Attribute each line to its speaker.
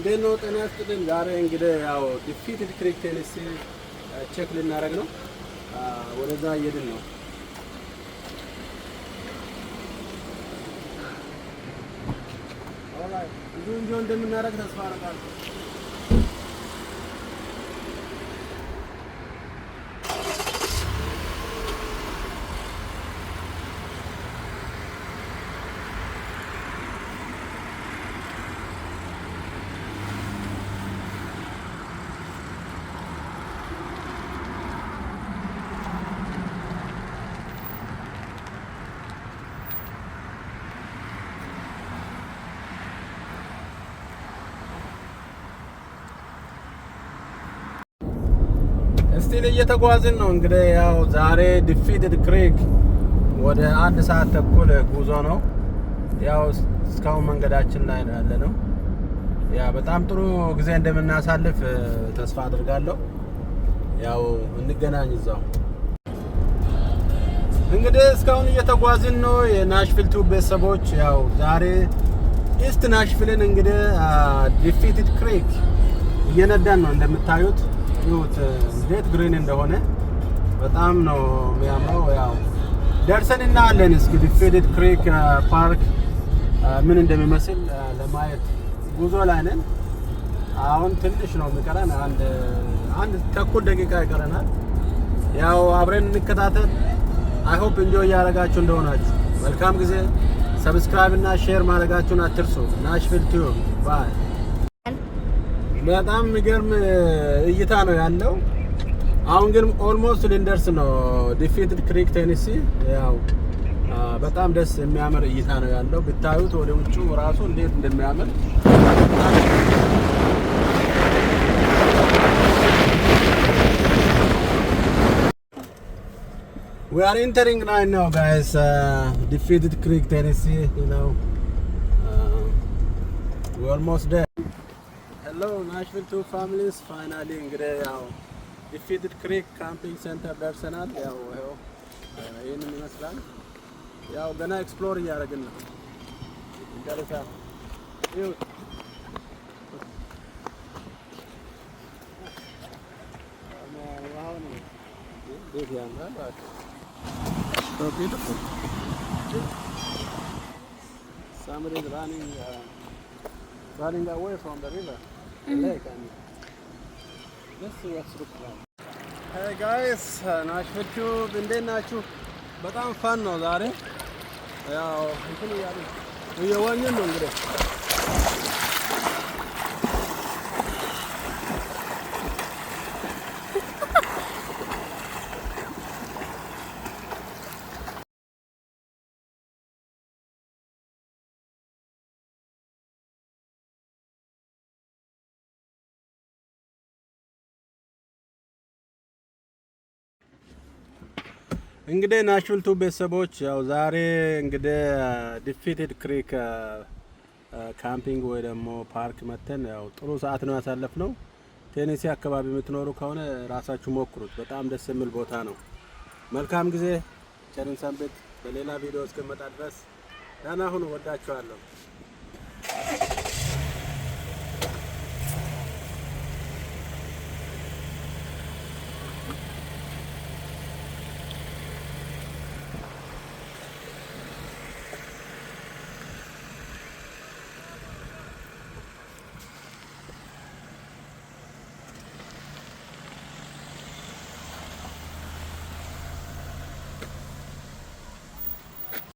Speaker 1: እንዴት ነው? ጤና ይስጥልኝ። ዛሬ እንግዲህ ያው ዲፊትድ ክሪክ ቴኒሲ ቼክ ልናደርግ ነው። ወደዛ እየሄድን ነው። ኦራይት እንጆ እንደምናደርግ ተስፋ አደርጋለሁ። ስቲል እየተጓዝን ነው እንግዲህ ያው ዛሬ ዲፊትድ ክሪክ ወደ 1 ሰዓት ተኩል ጉዞ ነው። ያው እስካሁን መንገዳችን ላይ ነው ያለነው። ያ በጣም ጥሩ ጊዜ እንደምናሳልፍ ተስፋ አድርጋለሁ። ያው እንገናኝ እዛው። እንግዲህ እስካሁን እየተጓዝን ነው የናሽቪል ቱ ቤተሰቦች። ያው ዛሬ ኢስት ናሽቪልን እንግዲህ ዲፊትድ ክሪክ እየነዳን ነው እንደምታዩት። ይሁት እንዴት ግሪን እንደሆነ በጣም ነው የሚያምረው። ያው ደርሰን እናያለን። እስኪ ዲፊትድ ክሪክ ፓርክ ምን እንደሚመስል ለማየት ጉዞ ላይ ነን። አሁን ትንሽ ነው የሚቀረን፣ አንድ ተኩል ደቂቃ ይቀረናል። ያው አብረን እንከታተል። አይ ሆፕ ኢንጆይ ያደረጋችሁ እንደሆናችሁ መልካም ጊዜ። ሰብስክራይብ እና ሼር ማድረጋችሁን አትርሱ። ናሽቪል ቲዩብ ባይ። በጣም የሚገርም እይታ ነው ያለው። አሁን ግን ኦልሞስት ልንደርስ ነው ዲፊትድ ክሪክ ቴኒሲ። ያው በጣም ደስ የሚያምር እይታ ነው ያለው። ብታዩት ወደ ውጭ ራሱ እንዴት እንደሚያምር። We are entering right now, guys. Defeated Creek, Tennessee. You know, we're almost there. Hello, Nashville two families. Finally, እንግዲህ ያው Defeated Creek Camping Center ደርሰናል። ያው ይሄንን ይመስላል። ያው ገና ኤክስፕሎር እያደረግን ነው። እንጨርሳ ይኸው ዋው ነው። ቤት ያምራል። So beautiful. Somebody is running away from the river, the lake. And let's see what's looking like. Hey guys, Nashville Tube, እንዴት ናችሁ? በጣም ፋን ነው ዛሬ። ያው እንትን እየዋኘን ነው እንግዲህ። እንግዲህ ናሽቪል ቱ ቤተሰቦች ያው ዛሬ እንግዲህ ዲፊትድ ክሪክ ካምፒንግ ወይ ደግሞ ፓርክ መተን ያው ጥሩ ሰዓት ነው ያሳለፍነው። ቴኔሲ አካባቢ የምትኖሩ ከሆነ ራሳችሁ ሞክሩት። በጣም ደስ የሚል ቦታ ነው። መልካም ጊዜ። ቸርን ሰንብት። በሌላ ቪዲዮ እስከመጣ ድረስ ደህና ሁኑ። ወዳችኋለሁ።